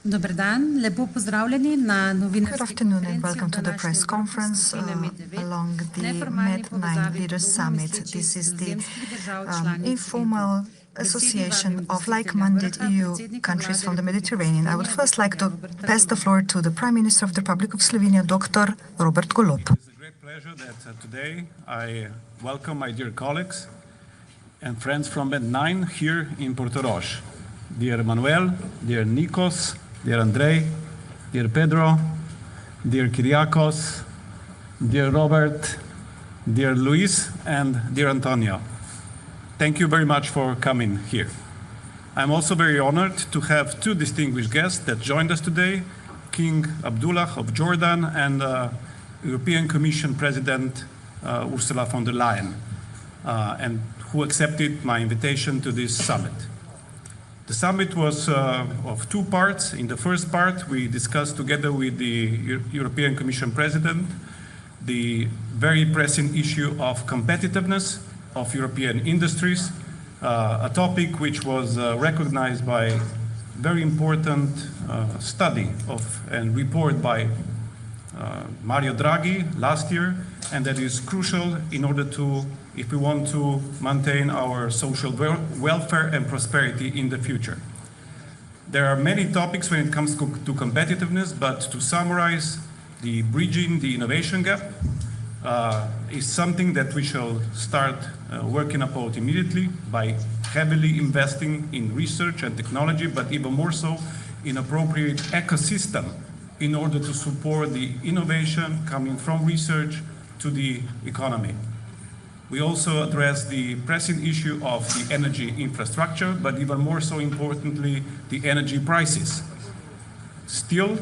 Dober dan, lepo pozdravljeni na novinarski Good afternoon and welcome to the press conference along the Med9 Leaders Summit. This is the informal association of like-minded EU countries from the Mediterranean. I would first like to pass the floor to the Prime Minister of the Republic of Slovenia, Dr. Robert Golob. It's a great pleasure that today I welcome my dear colleagues and friends from Med9 here in Portorož. Dear Manuel, dear Nikos, dear Andrei, dear Pedro, dear Kyriakos, dear Robert, dear Luis, and dear Antonio. Thank you very much for coming here. I'm also very honored to have two distinguished guests that joined us today, King Abdullah of Jordan and European Commission President Ursula von der Leyen, and who accepted my invitation to this summit. The summit was of two parts. In the first part, we discussed together with the European Commission President the very pressing issue of competitiveness of European industries, a topic which was recognized by very important study and report by Mario Draghi last year, and that is crucial in order to, if we want to maintain our social welfare and prosperity in the future. There are many topics when it comes to competitiveness, but to summarize, the bridging the innovation gap is something that we shall start working about immediately by heavily investing in research and technology, but even more so in appropriate ecosystem in order to support the innovation coming from research to the economy. We also address the pressing issue of the energy infrastructure, but even more so importantly, the energy prices. Still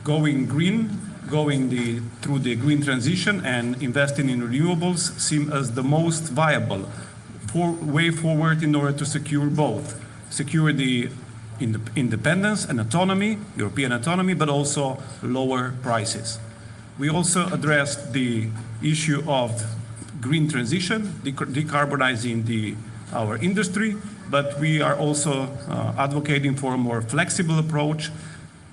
going green, through the green transition and investing in renewables seem as the most viable way forward in order to secure both. Secure the independence and autonomy, European autonomy, but also lower prices. We also addressed the issue of green transition, decarbonizing our industry, but we are also advocating for a more flexible approach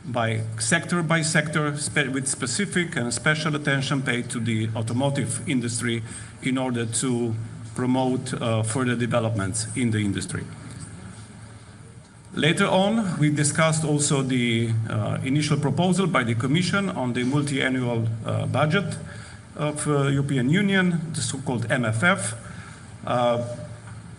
by sector, with specific and special attention paid to the automotive industry in order to promote further developments in the industry. Later on, we discussed also the initial proposal by the Commission on the multi-annual budget of European Union, the so-called MFF.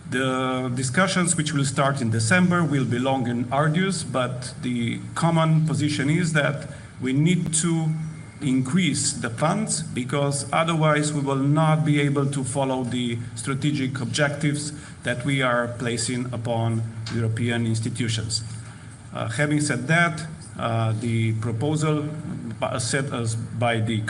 The discussions, which will start in December, will be long and arduous, but the common position is that we need to increase the funds because otherwise we will not be able to follow the strategic objectives that we are placing upon European institutions. Having said that, the proposal set us by the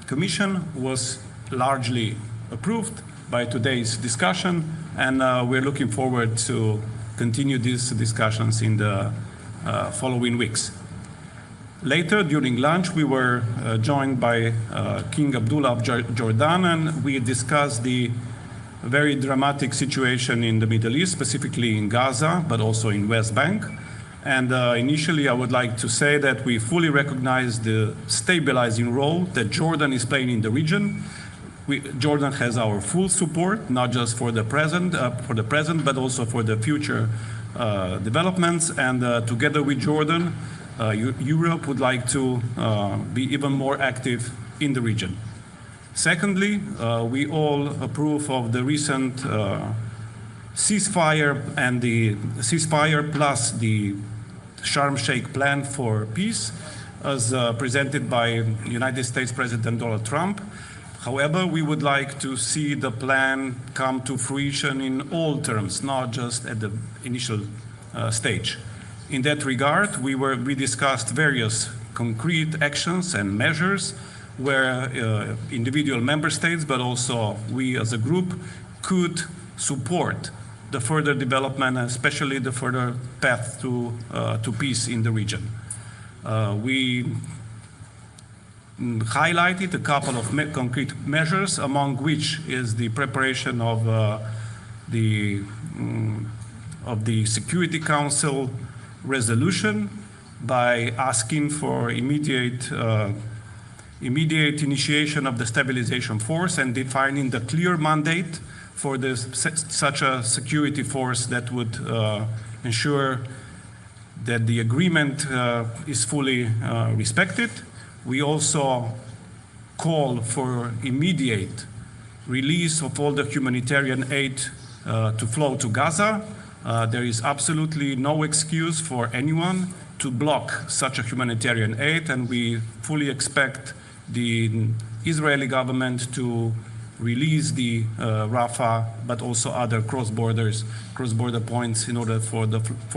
Commission was largely approved by today's discussion, and we're looking forward to continue these discussions in the following weeks. Later, during lunch, we were joined by King Abdullah of Jordan, and we discussed the very dramatic situation in the Middle East, specifically in Gaza, but also in West Bank. And initially, I would like to say that we fully recognize the stabilizing role that Jordan is playing in the region. Jordan has our full support, not just for the present, but also for the future developments. And together with Jordan, Europe would like to be even more active in the region. Secondly, we all approve of the recent ceasefire and the ceasefire plus the Sharm Sheikh plan for peace as presented by United States President Donald Trump. However, we would like to see the plan come to fruition in all terms, not just at the initial stage. In that regard, we discussed various concrete actions and measures where individual member states, but also we as a group, could support the further development, especially the further path to peace in the region. We highlighted a couple of concrete measures, among which is the preparation of the Security Council resolution by asking for immediate initiation of the stabilization force and defining the clear mandate for such a security force that would ensure that the agreement is fully respected. We also call for immediate release of all the humanitarian aid to flow to Gaza. There is absolutely no excuse for anyone to block such a humanitarian aid, and we fully expect the Israeli government to release the Rafah, but also other cross-border points in order for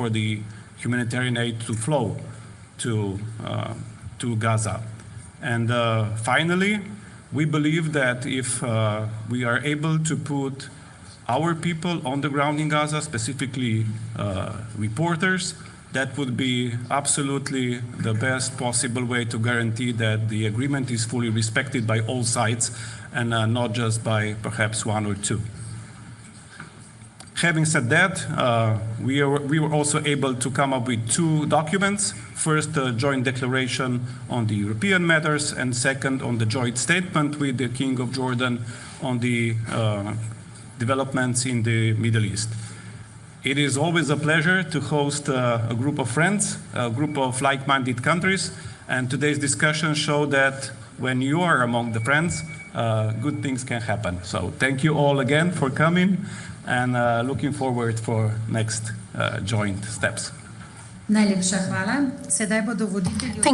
the humanitarian aid to flow to Gaza. And finally, we believe that if we are able to put our people on the ground in Gaza, specifically reporters, that would be absolutely the best possible way to guarantee that the agreement is fully respected by all sides and not just by perhaps one or two. Having said that, we were also able to come up with two documents. First, a joint declaration on the European matters, and second, on the joint statement with the King of Jordan on the developments in the Middle East. It is always a pleasure to host a group of friends, a group of like-minded countries, and today's discussion show that when you are among the friends, good things can happen. So thank you all again for coming, and looking forward for next joint steps. Thank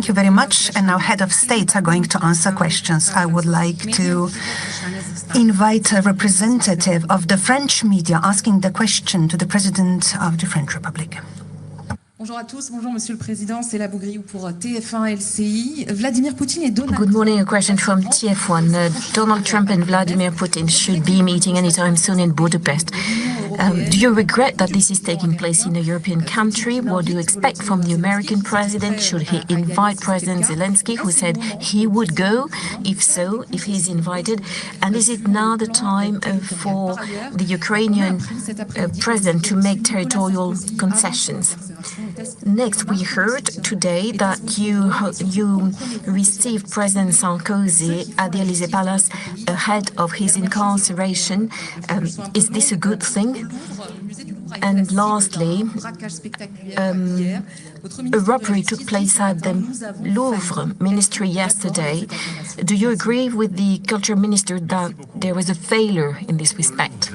you very much. And now head of states are going to answer questions. I would like to invite a representative of the French media asking the question to the President of the French Republic. Bonjour à tous, bonjour Monsieur le Président, c'est la Bougriou pour TF1 LCI. Vladimir Putin et Donald. Good morning, a question from TF1. Donald Trump and Vladimir Putin should be meeting anytime soon in Budapest. Do you regret that this is taking place in a European country? What do you expect from the American president? Should he invite President Zelensky, who said he would go? If so, if he's invited. And is it now the time for the Ukrainian president to make territorial concessions? Next, we heard today that you received President Sarkozy at the Élysée Palace ahead of his incarceration. Is this a good thing? And lastly, a robbery took place at the Louvre Ministry yesterday. Do you agree with the Culture Minister that there was a failure in this respect?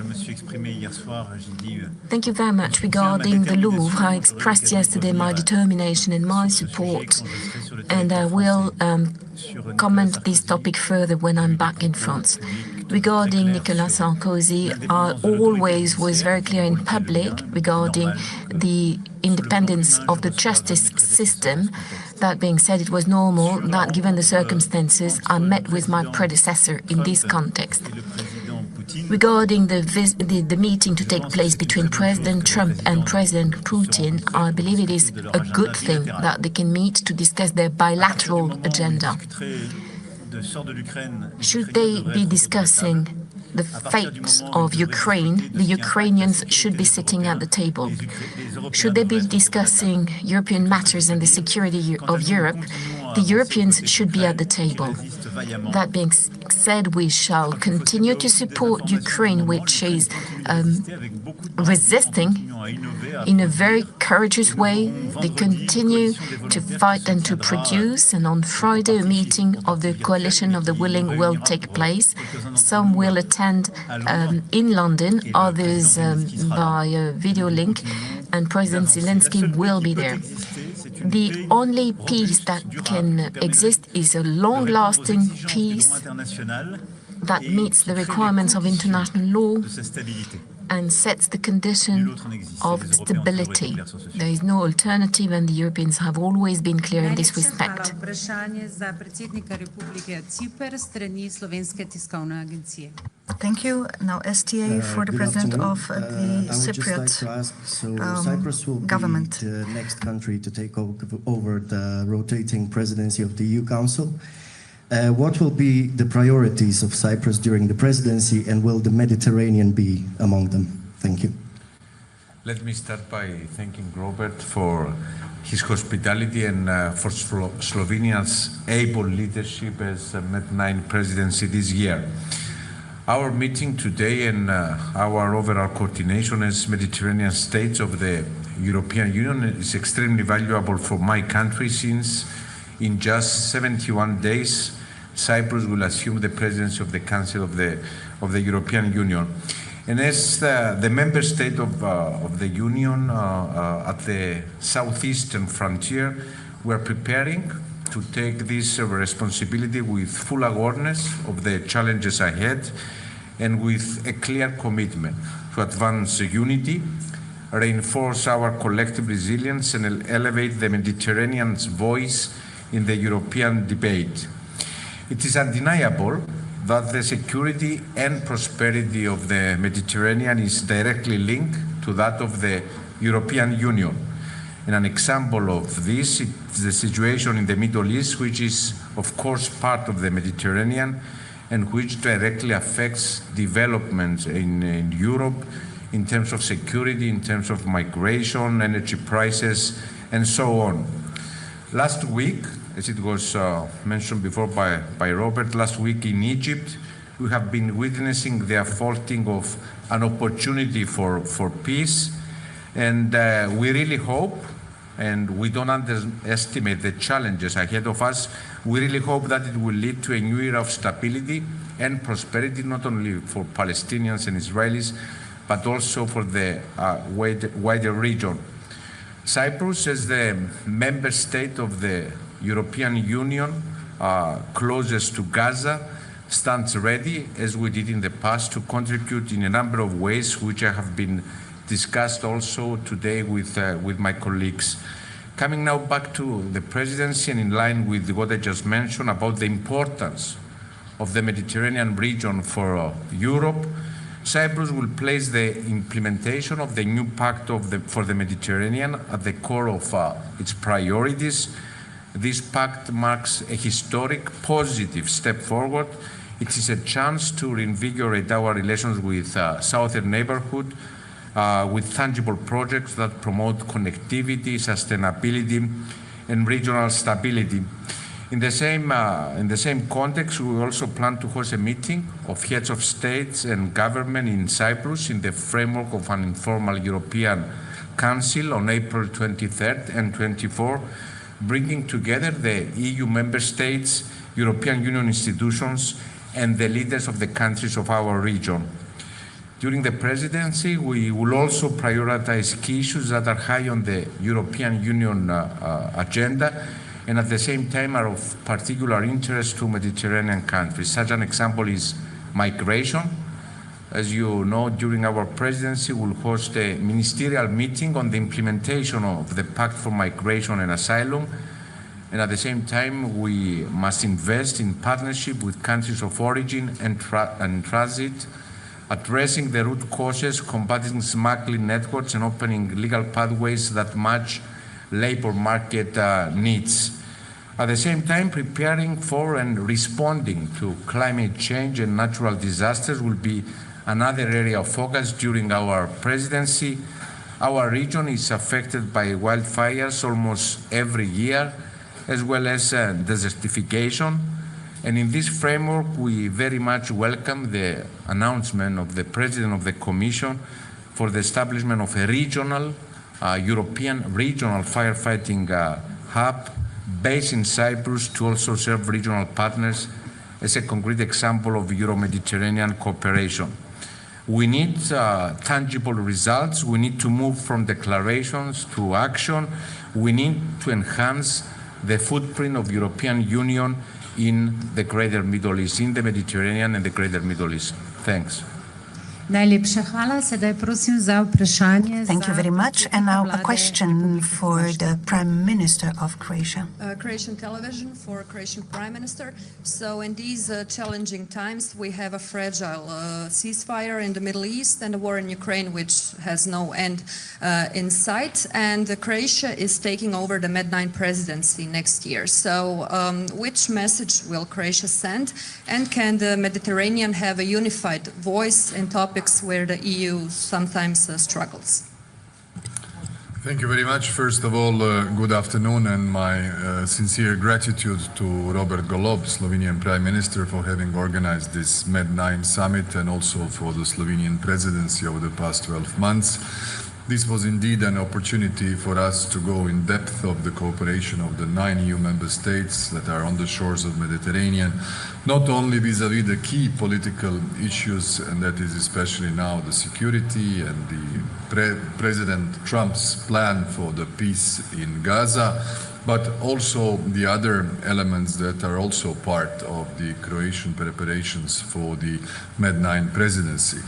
Thank you very much. Regarding the Louvre, I expressed yesterday my determination and my support, and I will comment this topic further when I'm back in France. Regarding Nicolas Sarkozy, I always was very clear in public regarding the independence of the justice system. That being said, it was normal that, given the circumstances, I met with my predecessor in this context. Regarding the meeting to take place between President Trump and President Putin, I believe it is a good thing that they can meet to discuss their bilateral agenda. Should they be discussing the fate of Ukraine, the Ukrainians should be sitting at the table. Should they be discussing European matters and the security of Europe, the Europeans should be at the table. That being said, we shall continue to support Ukraine, which is resisting in a very courageous way. They continue to fight and to produce, and on Friday a meeting of the Coalition of the Willing will take place. Some will attend in London, others by video link, and President Zelensky will be there. The only peace that can exist is a long-lasting peace that meets the requirements of international law and sets the condition of stability. There is no alternative, and the Europeans have always been clear in this respect. Thank you. Now STA for the President of the Cypriot Cyprus will government. be the next country to take over the rotating presidency of the EU Council. What will be the priorities of Cyprus during the presidency, and will the Mediterranean be among them? Thank you. Let me start by thanking Robert for his hospitality and for Slovenia's able leadership as Med9 presidency this year. Our meeting today and our overall coordination as Mediterranean states of the European Union is extremely valuable for my country, since in just 71 days Cyprus will assume the presidency of the Council of the European Union. And as the member state of the Union at the southeastern frontier, we are preparing to take this responsibility with full awareness of the challenges ahead and with a clear commitment to advance unity, reinforce our collective resilience, and elevate the Mediterranean's voice in the European debate. It is undeniable that the security and prosperity of the Mediterranean is directly linked to that of the European Union. And an example of this is the situation in the Middle East, which is, of course, part of the Mediterranean and which directly affects developments in Europe in terms of security, in terms of migration, energy prices, and so on. Last week, as it was mentioned before by Robert, last week in Egypt, we have been witnessing the unfolding of an opportunity for peace. And we really hope, and we don't underestimate the challenges ahead of us, we really hope that it will lead to a new era of stability and prosperity, not only for Palestinians and Israelis, but also for the wider region. Cyprus, as the member state of the European Union closest to Gaza, stands ready, as we did in the past, to contribute in a number of ways, which have been discussed also today with my colleagues. Coming now back to the presidency, and in line with what I just mentioned about the importance of the Mediterranean region for Europe, Cyprus will place the implementation of the new Pact for the Mediterranean at the core of its priorities. This pact marks a historic, positive step forward. It is a chance to reinvigorate our relations with southern neighborhood, with tangible projects that promote connectivity, sustainability, and regional stability. In the same context, we also plan to host a meeting of heads of states and government in Cyprus in the framework of an informal European Council on April 23rd and 24th, bringing together the EU member states, European Union institutions, and the leaders of the countries of our region. During the presidency, we will also prioritize key issues that are high on the European Union agenda, and at the same time are of particular interest to Mediterranean countries. Such an example is migration. As you know, during our presidency, we'll host a ministerial meeting on the implementation of the Pact for Migration and Asylum. And at the same time, we must invest in partnership with countries of origin and transit, addressing the root causes, combating smuggling networks, and opening legal pathways that match labor market needs. At the same time, preparing for and responding to climate change and natural disasters will be another area of focus during our presidency. Our region is affected by wildfires almost every year, as well as desertification. And in this framework, we very much welcome the announcement of the President of the Commission for the establishment of a regional, European regional firefighting hub based in Cyprus to also serve regional partners as a concrete example of Euro-Mediterranean cooperation. We need tangible results. We need to move from declarations to action. We need to enhance the footprint of European Union in the greater Middle East, in the Mediterranean and the greater Middle East. Thanks. Najlepša hvala. Sedaj prosim za vprašanje. Thank you very much. And now a question for the Prime Minister of Croatia. Croatian television for Croatian Prime Minister. So in these challenging times, we have a fragile ceasefire in the Middle East and a war in Ukraine, which has no end in sight. And Croatia is taking over the Med9 presidency next year. So which message will Croatia send? And can the Mediterranean have a unified voice in topics where the EU sometimes struggles? Thank you very much. First of all, good afternoon, and my sincere gratitude to Robert Golob, Slovenian Prime Minister, for having organized this Med9 summit, and also for the Slovenian presidency over the past 12 months. This was indeed an opportunity for us to go in depth of the cooperation of the 9 EU member states that are on the shores of the Mediterranean, not only vis-à-vis the key political issues, and that is especially now the security and the President Trump's plan for the peace in Gaza, but also the other elements that are also part of the Croatian preparations for the Med9 presidency.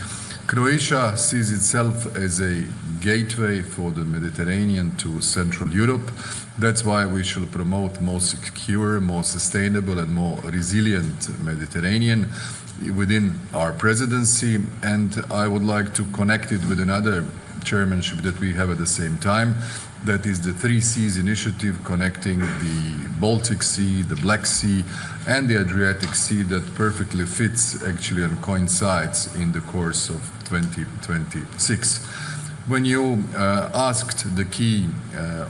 Croatia sees itself as a gateway for the Mediterranean to Central Europe. That's why we should promote more secure, more sustainable, and more resilient Mediterranean within our presidency. And I would like to connect it with another chairmanship that we have at the same time. That is the 3 Seas initiative, connecting the Baltic Sea, the Black Sea, and the Adriatic Sea, that perfectly fits actually and coincides in the course of 2026. When you asked the key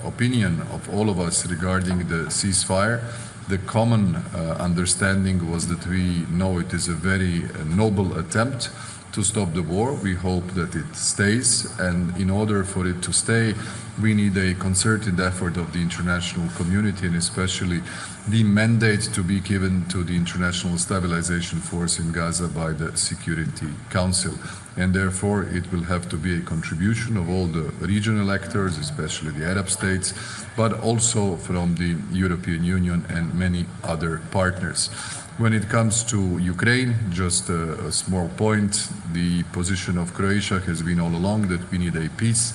opinion of all of us regarding the ceasefire, the common understanding was that we know it is a very noble attempt to stop the war. We hope that it stays, and in order for it to stay, we need a concerted effort of the international community, and especially the mandate to be given to the International Stabilization Force in Gaza by the Security Council. And therefore, it will have to be a contribution of all the regional actors, especially the Arab states, but also from the European Union and many other partners. When it comes to Ukraine, just a small point, the position of Croatia has been all along that we need a peace,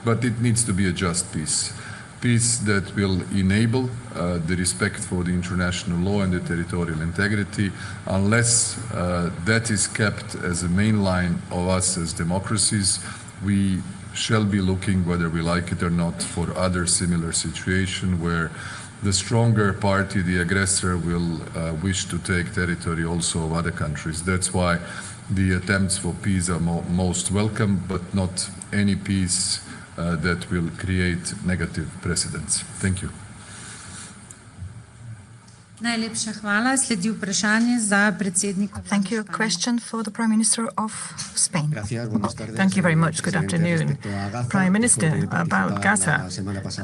but it needs to be a just peace. Peace that will enable the respect for the international law and the territorial integrity. Unless that is kept as a main line of us as democracies, we shall be looking, whether we like it or not, for other similar situations where the stronger party, the aggressor, will wish to take territory also of other countries. That's why the attempts for peace are most welcome, but not any peace that will create negative precedents. Thank you. Najlepša hvala. Sledi vprašanje za predsednika. Thank you. Question for the Prime Minister of Spain. Thank you very much. Good afternoon. Prime Minister, about Gaza,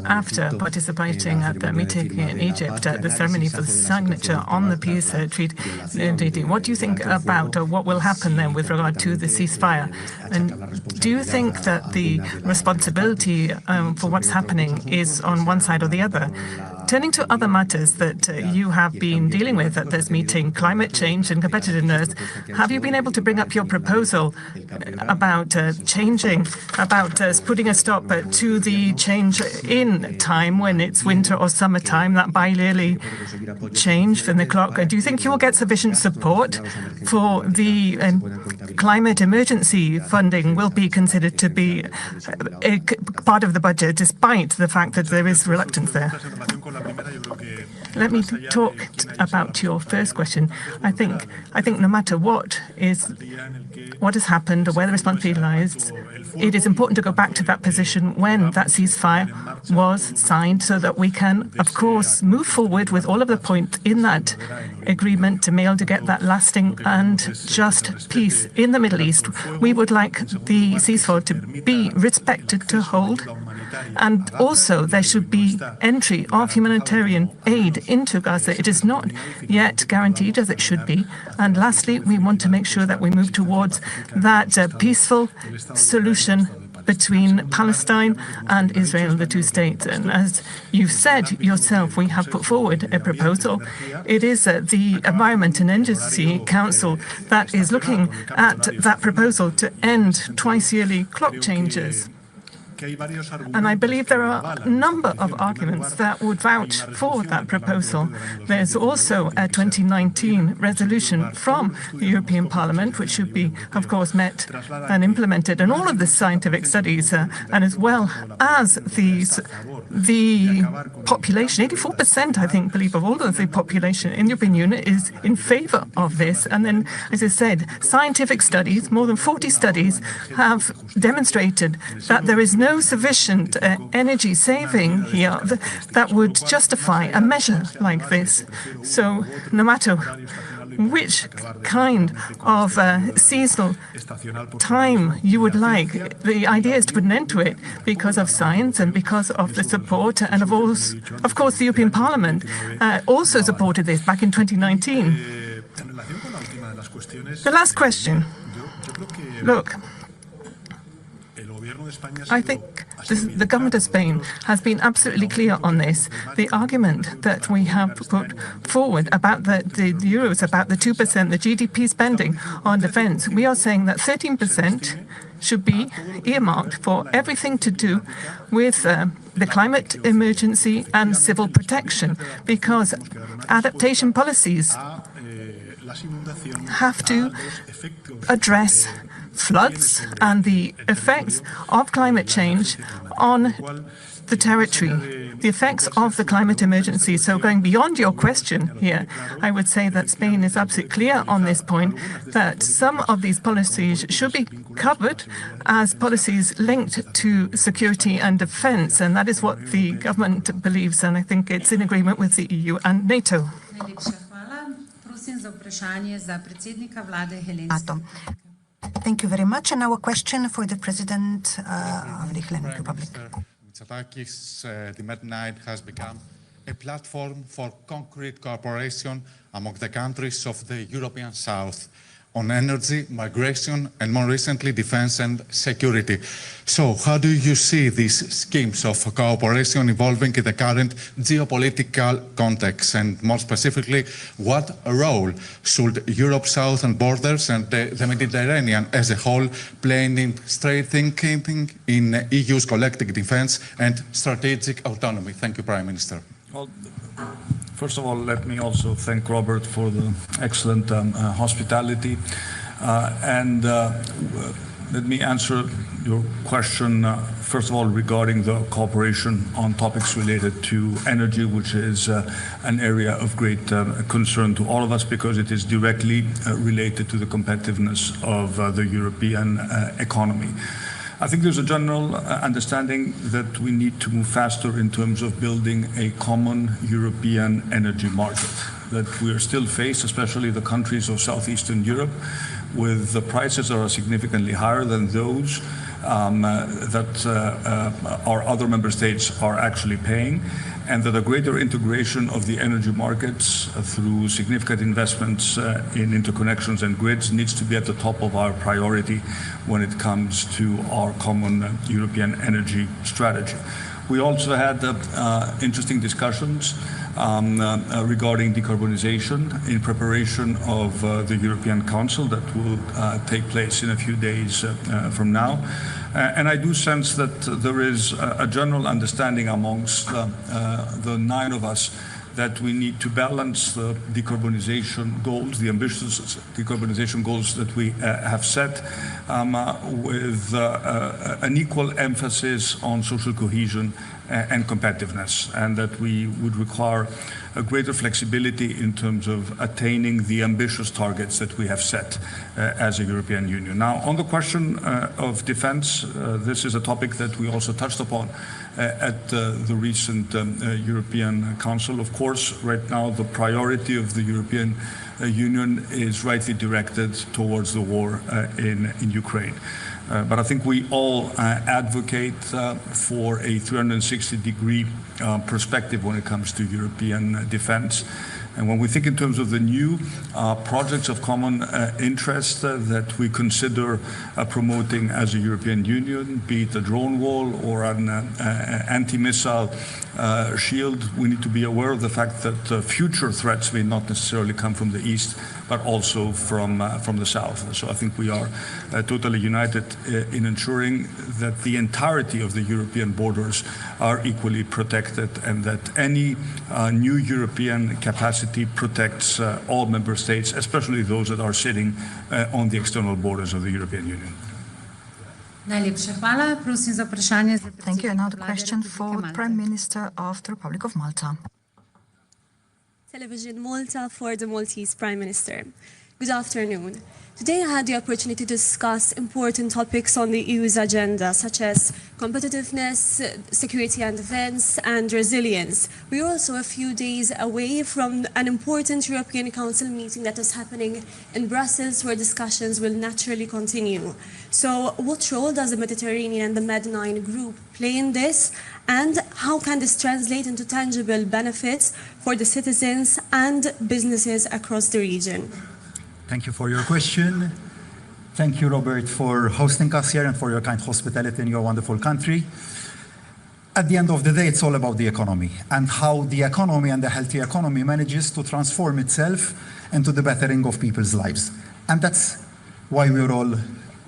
after participating at the meeting in Egypt at the ceremony for signature on the peace treaty, what do you think about what will happen then with regard to the ceasefire? And do you think that the responsibility for what's happening is on one side or the other? Turning to other matters that you have been dealing with at this meeting, climate change and competitiveness, have you been able to bring up your proposal about putting a stop to the change in time when it's winter or summertime, that bi-yearly change from the clock? Do you think you will get sufficient support for the climate emergency funding will be considered to be a part of the budget, despite the fact that there is reluctance there? Let me talk about your first question. I think no matter what has happened or where the responsibility lies, it is important to go back to that position when that ceasefire was signed, so that we can, of course, move forward with all of the points in that agreement to be able to get that lasting and just peace in the Middle East. We would like the ceasefire to be respected, to hold, and also there should be entry of humanitarian aid into Gaza. It is not yet guaranteed as it should be. And lastly, we want to make sure that we move towards that peaceful solution between Palestine and Israel, the two states. And as you said yourself, we have put forward a proposal. It is the Environment and Energy Council that is looking at that proposal to end twice-yearly clock changes. And I believe there are a number of arguments that would vouch for that proposal. There's also a 2019 resolution from the European Parliament, which should be, of course, met and implemented. And all of the scientific studies, and as well as the the population, 84%, I think, believe of all of the population in the European Union is in favor of this. And then, as I said, scientific studies, more than 40 studies, have demonstrated that there is no sufficient energy saving here that would justify a measure like this. So no matter which kind of seasonal time you would like, the idea is to put an end to it because of science and because of the support, and of course the European Parliament also supported this back in 2019. The last question. Look, I think the government of Spain has been absolutely clear on this. The argument that we have put forward about the euros, about the 2%, the GDP spending on defence, we are saying that 13% should be earmarked for everything to do with the climate emergency and civil protection, because adaptation policies have to address floods and the effects of climate change on the territory, the effects of the climate emergency. So going beyond your question here, I would say that Spain is absolutely clear on this point, that some of these policies should be covered as policies linked to security and defence, and that is what the government believes, and I think it's in agreement with the EU and NATO. Thank you very much. And now a question for the President of the Hellenic Republic. The Med9 has become a platform for concrete cooperation among the countries of the European South on energy, migration, and more recently, defense and security. So how do you see these schemes of cooperation evolving in the current geopolitical context? And more specifically, what role should Europe's southern borders and the Mediterranean as a whole play in strengthening in EU's collective defense and strategic autonomy? Thank you, Prime Minister. Well, first of all, let me also thank Robert for the excellent hospitality. Let me answer your question, first of all, regarding the cooperation on topics related to energy, which is an area of great concern to all of us because it is directly related to the competitiveness of the European economy. I think there's a general understanding that we need to move faster in terms of building a common European energy market, that we are still faced, especially the countries of Southeastern Europe, with the prices that are significantly higher than those that our other member states are actually paying, and that a greater integration of the energy markets through significant investments in interconnections and grids needs to be at the top of our priority when it comes to our common European energy strategy. We also had interesting discussions regarding decarbonization in preparation of the European Council that will take place in a few days from now. And I do sense that there is a general understanding amongst the 9 of us that we need to balance the decarbonization goals, the ambitious decarbonization goals that we have set, with an equal emphasis on social cohesion and competitiveness, and that we would require a greater flexibility in terms of attaining the ambitious targets that we have set as a European Union. Now, on the question of defense, this is a topic that we also touched upon at the recent European Council. Of course, right now the priority of the European Union is rightly directed towards the war in Ukraine. But I think we all advocate for a 360-degree perspective when it comes to European defense. And when we think in terms of the new projects of common interest that we consider promoting as a European Union, be it a drone wall or an anti-missile shield, we need to be aware of the fact that future threats may not necessarily come from the east, but also from the south. So I think we are totally united in ensuring that the entirety of the European borders are equally protected, and that any new European capacity protects all member states, especially those that are sitting on the external borders of the European Union. Thank you. Another question for the Prime Minister of the Republic of Malta. Television Malta for the Maltese Prime Minister. Good afternoon. Today I had the opportunity to discuss important topics on the EU's agenda, such as competitiveness, security and defence, and resilience. We are also a few days away from an important European Council meeting that is happening in Brussels, where discussions will naturally continue. So what role does the Mediterranean and the Med9 group play in this? And how can this translate into tangible benefits for the citizens and businesses across the region? Thank you for your question. Thank you, Robert, for hosting us here and for your kind hospitality in your wonderful country. At the end of the day, it's all about the economy and how the economy and the healthy economy manages to transform itself into the bettering of people's lives. And that's why we're all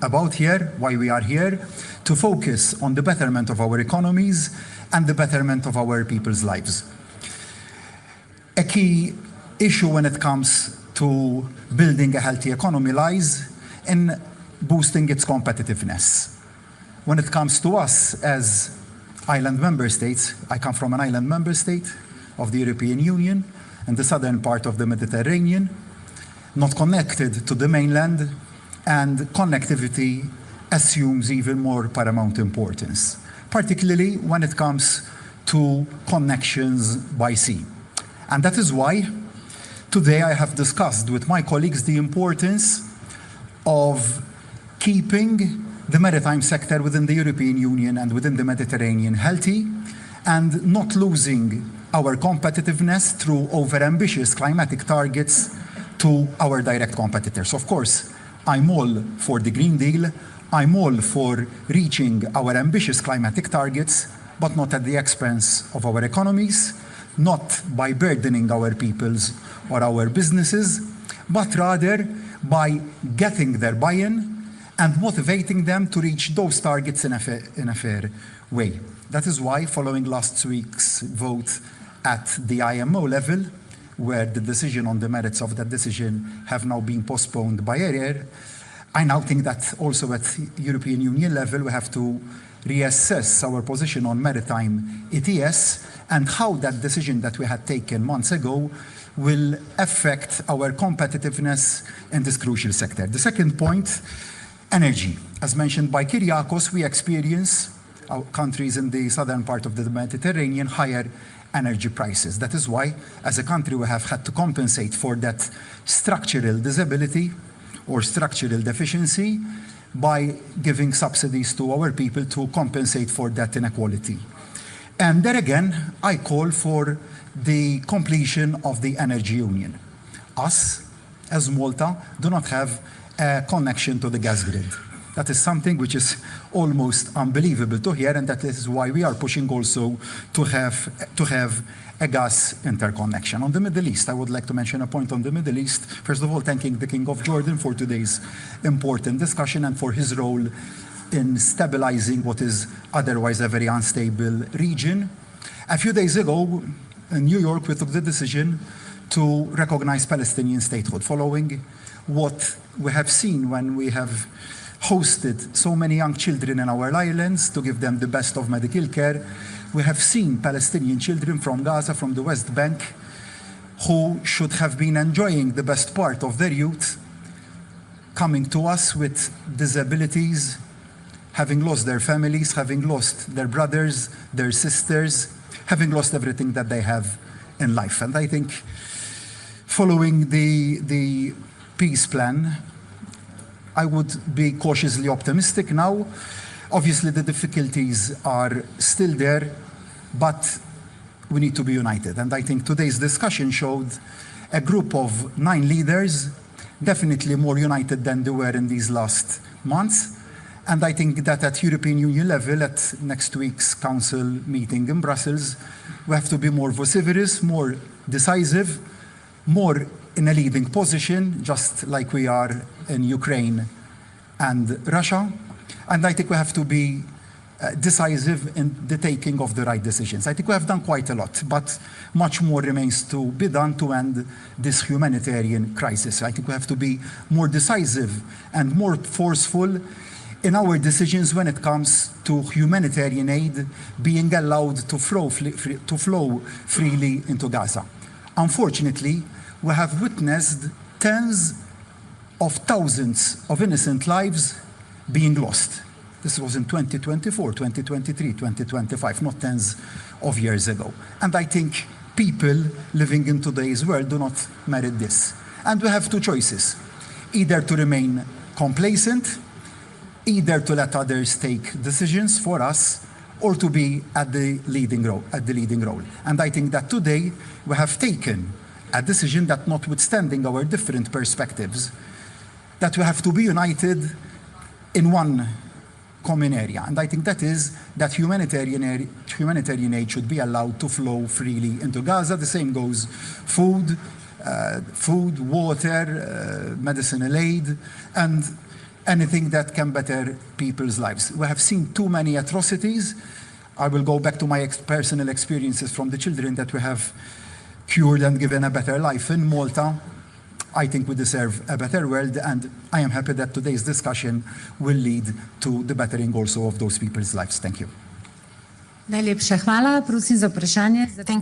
about here, why we are here, to focus on the betterment of our economies and the betterment of our people's lives. A key issue when it comes to building a healthy economy lies in boosting its competitiveness. When it comes to us as island member states, I come from an island member state of the European Union in the southern part of the Mediterranean, not connected to the mainland, and connectivity assumes even more paramount importance, particularly when it comes to connections by sea. And that is why today I have discussed with my colleagues the importance of keeping the maritime sector within the European Union and within the Mediterranean healthy and not losing our competitiveness through overambitious climatic targets to our direct competitors. Of course, I'm all for the Green Deal. I'm all for reaching our ambitious climatic targets, but not at the expense of our economies, not by burdening our peoples or our businesses, but rather by getting their buy-in and motivating them to reach those targets in a fair way. That is why, following last week's vote at the IMO level, where the decision on the merits of that decision have now been postponed by a year, I now think that also at European Union level we have to reassess our position on maritime ETS and how that decision that we had taken months ago will affect our competitiveness in this crucial sector. The second point, energy. As mentioned by Kyriakos, we experience, our countries in the southern part of the Mediterranean, higher energy prices. That is why, as a country, we have had to compensate for that structural disability or structural deficiency by giving subsidies to our people to compensate for that inequality. And there again, I call for the completion of the energy union. Us, as Malta, do not have a connection to the gas grid. That is something which is almost unbelievable to hear, and that is why we are pushing also to have a gas interconnection. On the Middle East, I would like to mention a point on the Middle East. First of all, thanking the King of Jordan for today's important discussion and for his role in stabilizing what is otherwise a very unstable region. A few days ago, in New York, we took the decision to recognize Palestinian statehood, following what we have seen when we have hosted so many young children in our islands to give them the best of medical care. We have seen Palestinian children from Gaza, from the West Bank, who should have been enjoying the best part of their youth, coming to us with disabilities, having lost their families, having lost their brothers, their sisters, having lost everything that they have in life. And I think following the peace plan, I would be cautiously optimistic now. Obviously, the difficulties are still there, but we need to be united. And I think today's discussion showed a group of 9 leaders, definitely more united than they were in these last months. And I think that at European Union level, at next week's Council meeting in Brussels, we have to be more vociferous, more decisive, more in a leading position, just like we are in Ukraine and Russia. And I think we have to be decisive in the taking of the right decisions. I think we have done quite a lot, but much more remains to be done to end this humanitarian crisis. I think we have to be more decisive and more forceful in our decisions when it comes to humanitarian aid being allowed to flow freely into Gaza. Unfortunately, we have witnessed tens of thousands of innocent lives being lost. This was in 2024, 2023, 2025, not tens of years ago. And I think people living in today's world do not merit this. And we have two choices, either to remain complacent, either to let others take decisions for us, or to be at the leading role. And I think that today we have taken a decision that, notwithstanding our different perspectives, that we have to be united in one common area. And I think that is that humanitarian aid should be allowed to flow freely into Gaza. The same goes food, water, medicinal aid, and anything that can better people's lives. We have seen too many atrocities. I will go back to my personal experiences from the children that we have cured and given a better life in Malta. I think we deserve a better world, and I am happy that today's discussion will lead to the bettering also of those people's lives. Thank you. Thank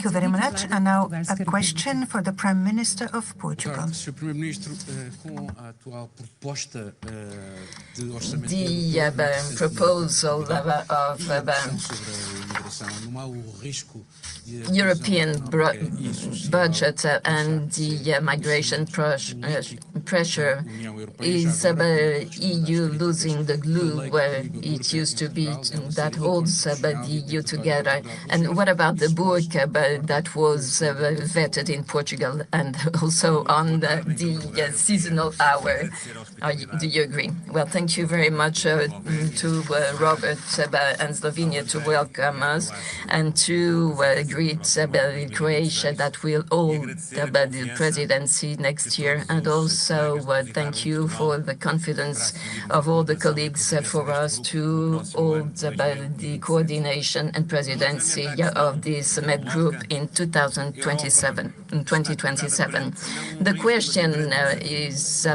you very much. And now a question for the Prime Minister of Portugal. The proposal of European budget and the migration pressure is EU losing the glue where it used to be that holds the EU together. And what about the burqa that was vetted in Portugal and also on the seasonal hour? Do you agree? Well, thank you very much to Robert and Slovenia to welcome us and to greet Croatia that will hold the presidency next year. And also thank you for the confidence of all the colleagues for us to hold the coordination and presidency of this Med group in 2027. The question is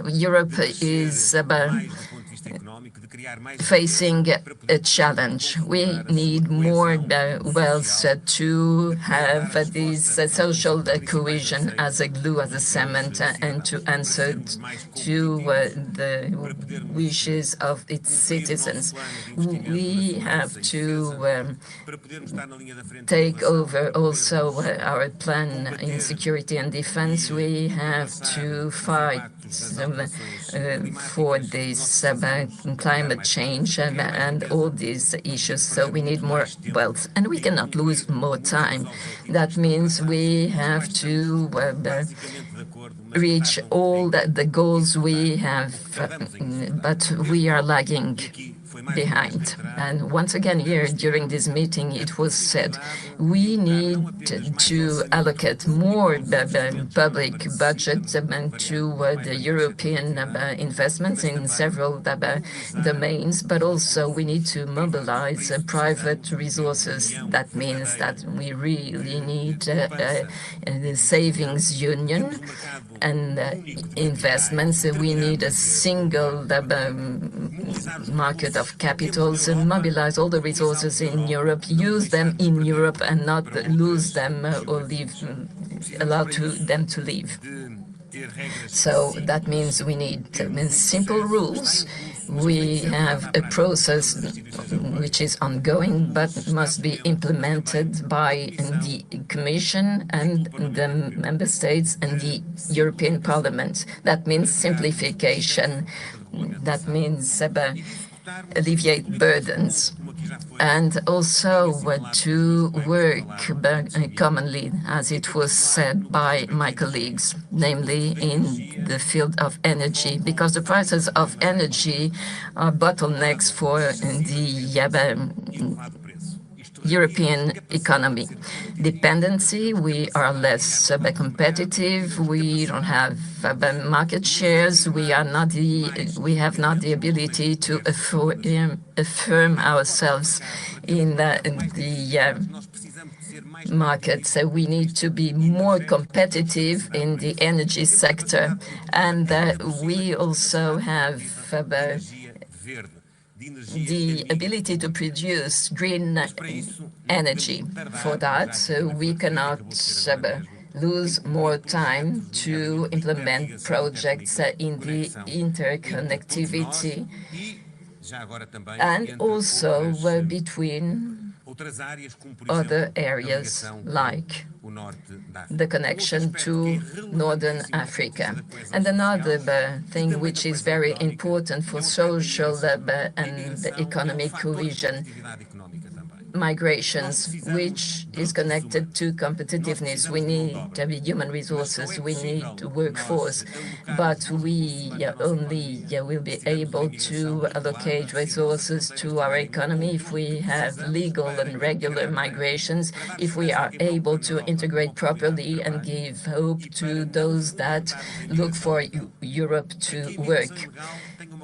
Europe is facing a challenge. We need more wealth to have this social cohesion as a glue, as a cement, and to answer to the wishes of its citizens. We have to take over also our plan in security and defense. We have to fight for this climate change and all these issues. So we need more wealth, and we cannot lose more time. That means we have to reach all the goals we have, but we are lagging behind. And once again here during this meeting it was said we need to allocate more public budget to the European investments in several domains, but also we need to mobilize private resources. That means that we really need a savings union and investments. We need a single market of capitals and mobilize all the resources in Europe, use them in Europe and not lose them or allow them to leave. So that means we need simple rules. We have a process which is ongoing but must be implemented by the Commission and the Member States and the European Parliament. That means simplification. That means alleviate burdens, and also to work commonly, as it was said by my colleagues, namely in the field of energy, because the prices of energy are bottlenecks for the European economy. Dependency, we are less competitive, we don't have market shares, we have not the ability to affirm ourselves in the market. So we need to be more competitive in the energy sector, and we also have the ability to produce green energy. For that, we cannot lose more time to implement projects in the interconnectivity and also between other areas like the connection to Northern Africa. And another thing which is very important for social and economic cohesion, migrations, which is connected to competitiveness. We need human resources, we need workforce, but we only will be able to allocate resources to our economy if we have legal and regular migrations, if we are able to integrate properly and give hope to those that look for Europe to work.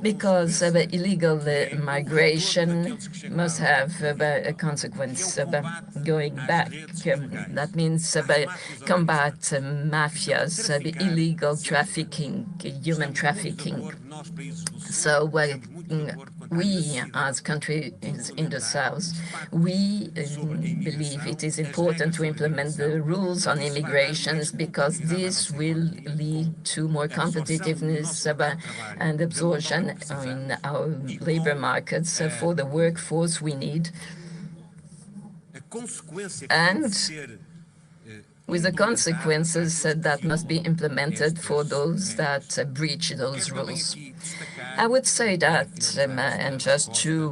Because illegal migration must have a consequence going back. That means combat mafias, illegal trafficking, human trafficking. So we, as countries in the south, we believe it is important to implement the rules on immigrations because this will lead to more competitiveness and absorption in our labor markets for the workforce we need. And with the consequences that must be implemented for those that breach those rules. I would say that, and just to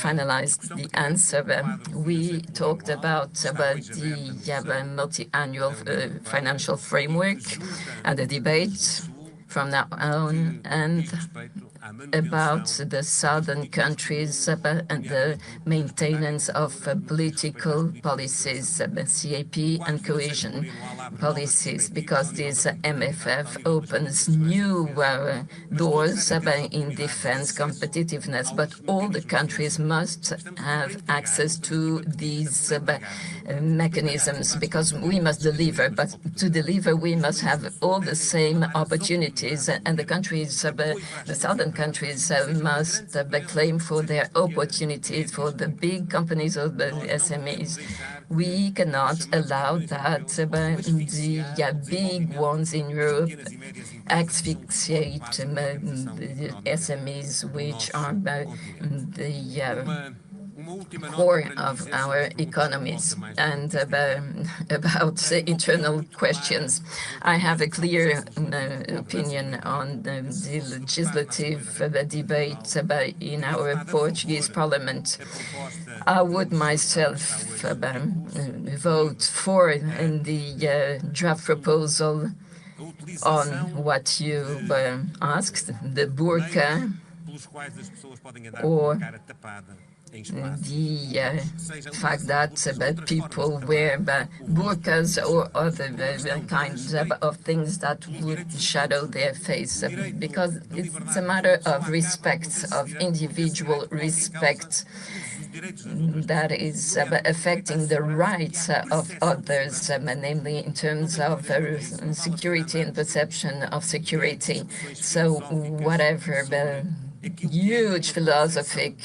finalize the answer, we talked about the multi-annual financial framework and the debate from now on, and about the southern countries and the maintenance of political policies, CAP and cohesion policies, because this MFF opens new doors in defense competitiveness, but all the countries must have access to these mechanisms because we must deliver, but to deliver we must have all the same opportunities, and the countries, the southern countries must claim for their opportunities for the big companies or the SMEs. We cannot allow that the big ones in Europe asphyxiate the SMEs, which are the core of our economies. And about internal questions, I have a clear opinion on the legislative debate in our Portuguese parliament. I would myself vote for the draft proposal on what you asked, the burqa, or the fact that people wear burqas or other kinds of things that would shadow their face, because it's a matter of respect, of individual respect, that is affecting the rights of others, namely in terms of security and perception of security. So whatever huge philosophic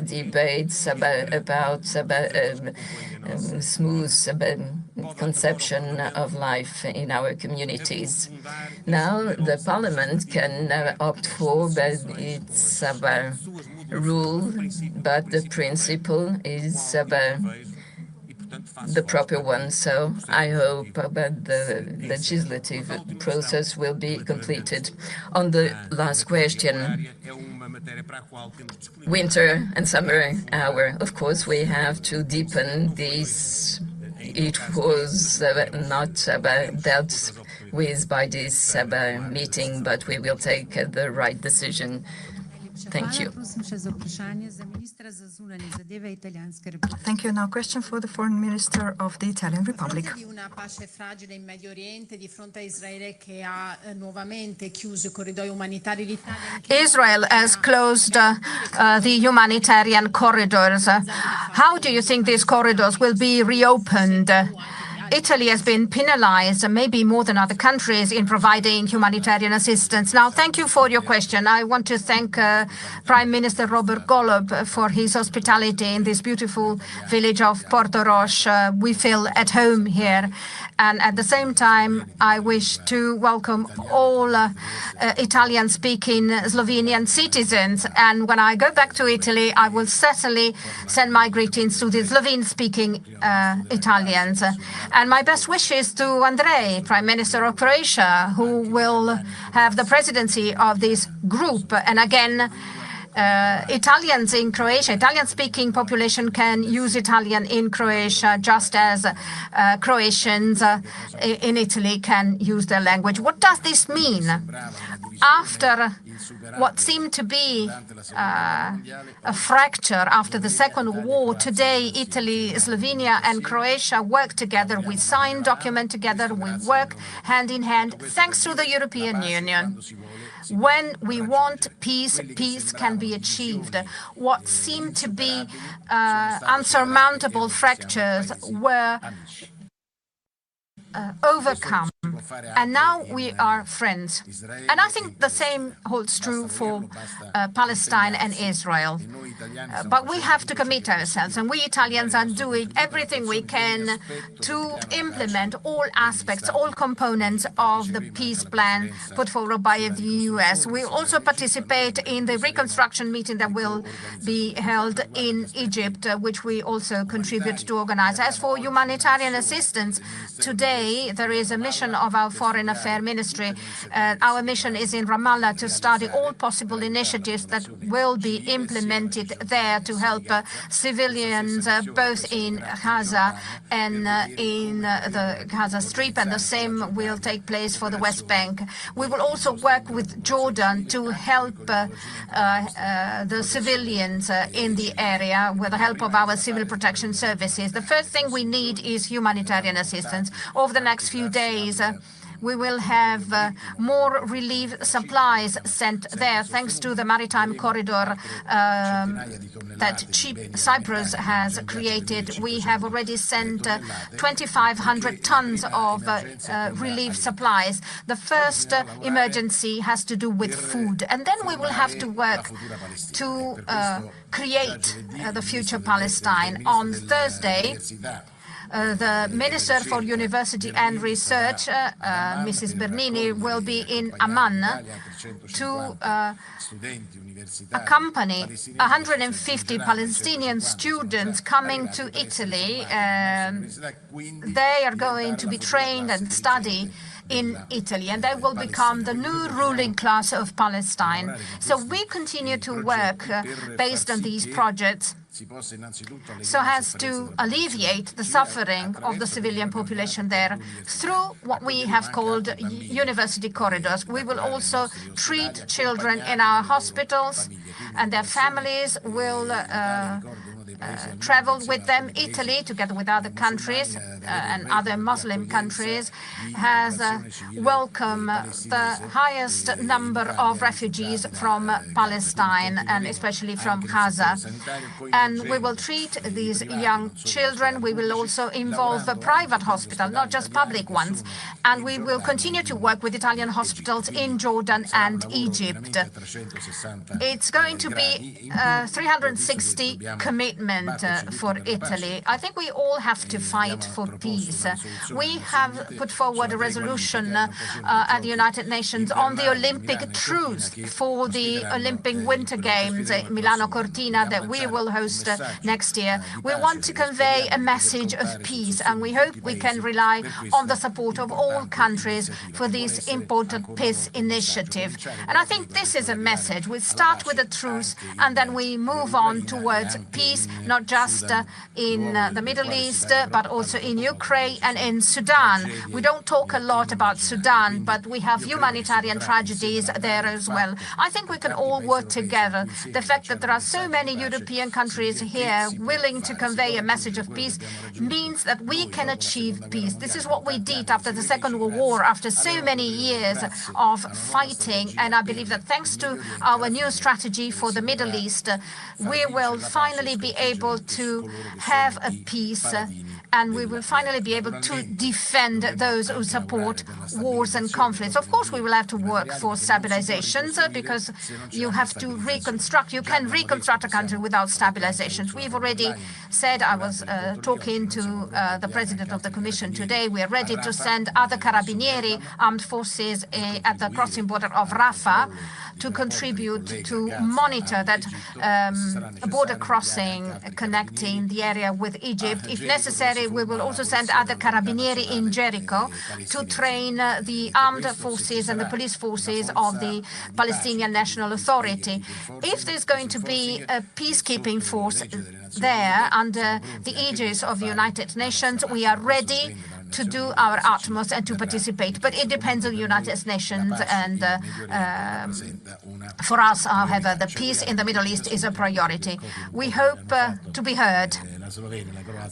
debates about smooth conception of life in our communities. Now the parliament can opt for its rule, but the principle is the proper one. So I hope that the legislative process will be completed. On the last question, winter and summer hour, of course, we have to deepen this. It was not dealt with by this meeting, but we will take the right decision. Thank you. Thank you. Now, question for the Foreign Minister of the Italian Republic. Israel has closed the humanitarian corridors. How do you think these corridors will be reopened? Italy has been penalized, maybe more than other countries, in providing humanitarian assistance. Now, thank you for your question. I want to thank Prime Minister Robert Golob for his hospitality in this beautiful village of Portorož. We feel at home here. And at the same time, I wish to welcome all Italian-speaking Slovenian citizens. And when I go back to Italy, I will certainly send my greetings to the Slovene-speaking Italians. And my best wishes to Andrej, Prime Minister of Croatia, who will have the presidency of this group. And again, Italians in Croatia, Italian-speaking population can use Italian in Croatia just as Croatians in Italy can use their language. What does this mean? After what seemed to be a fracture after the Second War, today Italy, Slovenia and Croatia work together. We sign documents together. We work hand in hand thanks to the European Union. When we want peace, peace can be achieved. What seemed to be unsurmountable fractures were overcome. And now we are friends. And I think the same holds true for Palestine and Israel. But we have to commit ourselves, and we Italians are doing everything we can to implement all aspects, all components of the peace plan put forward by the US. We also participate in the reconstruction meeting that will be held in Egypt, which we also contribute to organize. As for humanitarian assistance, today there is a mission of our Foreign Affairs Ministry. Our mission is in Ramallah to study all possible initiatives that will be implemented there to help civilians both in Gaza and in the Gaza Strip, and the same will take place for the West Bank. We will also work with Jordan to help the civilians in the area with the help of our civil protection services. The first thing we need is humanitarian assistance. Over the next few days, we will have more relief supplies sent there, thanks to the maritime corridor that Cyprus has created. We have already sent 2,500 tons of relief supplies. The first emergency has to do with food, and then we will have to work to create the future Palestine. On Thursday, the Minister for University and Research, Mrs. Bernini, will be in Amman to accompany 150 Palestinian students coming to Italy. They are going to be trained and study in Italy, and they will become the new ruling class of Palestine. So we continue to work based on these projects so as to alleviate the suffering of the civilian population there through what we have called university corridors. We will also treat children in our hospitals, and their families will travel with them. Italy, together with other countries and other Muslim countries, has welcomed the highest number of refugees from Palestine, and especially from Gaza. And we will treat these young children. We will also involve a private hospital, not just public ones. And we will continue to work with Italian hospitals in Jordan and Egypt. It's going to be 360 commitments for Italy. I think we all have to fight for peace. We have put forward a resolution at the United Nations on the Olympic truce for the Olympic Winter Games in Milano Cortina that we will host next year. We want to convey a message of peace, and we hope we can rely on the support of all countries for this important peace initiative. And I think this is a message. We start with a truce, and then we move on towards peace, not just in the Middle East, but also in Ukraine and in Sudan. We don't talk a lot about Sudan, but we have humanitarian tragedies there as well. I think we can all work together. The fact that there are so many European countries here willing to convey a message of peace means that we can achieve peace. This is what we did after the Second World War, after so many years of fighting. And I believe that thanks to our new strategy for the Middle East, we will finally be able to have a peace and we will finally be able to defend those who support wars and conflicts. Of course, we will have to work for stabilizations because you have to reconstruct. You can reconstruct a country without stabilizations. We've already said, I was talking to the President of the Commission today, we are ready to send other Carabinieri armed forces at the crossing border of Rafah to contribute to monitor that border crossing connecting the area with Egypt. If necessary, we will also send other Carabinieri in Jericho to train the armed forces and the police forces of the Palestinian National Authority. If there's going to be a peacekeeping force there under the aegis of the United Nations, we are ready to do our utmost and to participate. But it depends on the United Nations, and for us, however, the peace in the Middle East is a priority. We hope to be heard.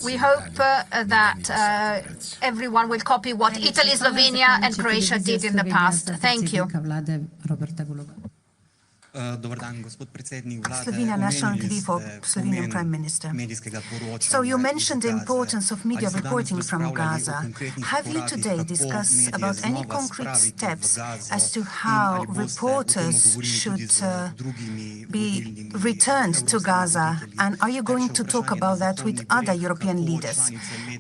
We hope that everyone will copy what Italy, Slovenia and Croatia did in the past. Thank you. Slovenia National TV for Slovenian Prime Minister. So you mentioned the importance of media reporting from Gaza. Have you today discussed about any concrete steps as to how reporters should be returned to Gaza? And are you going to talk about that with other European leaders?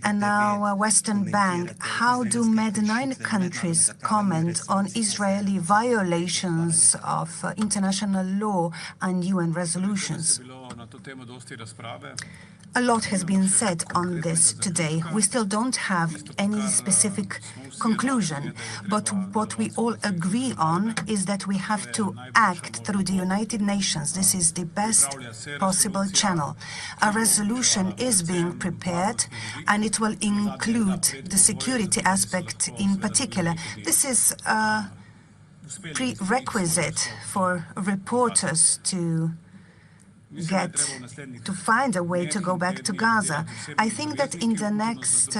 And now, Western Bank, how do Med9 countries comment on Israeli violations of international law and UN resolutions? A lot has been said on this today. We still don't have any specific conclusion, but what we all agree on is that we have to act through the United Nations. This is the best possible channel. A resolution is being prepared, and it will include the security aspect in particular. This is a prerequisite for reporters to find a way to go back to Gaza. I think that in the next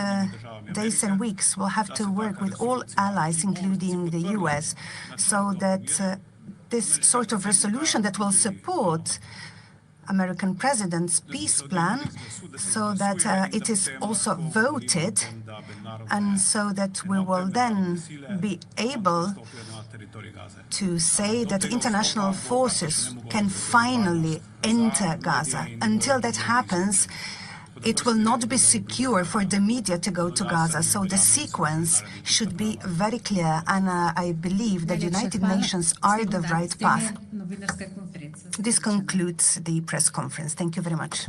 days and weeks, we'll have to work with all allies, including the US, so that this sort of resolution that will support American president's peace plan, so that it is also voted, and so that we will then be able to say that international forces can finally enter Gaza. Until that happens, it will not be secure for the media to go to Gaza. So the sequence should be very clear, and I believe that the United Nations are the right path. This concludes the press conference. Thank you very much.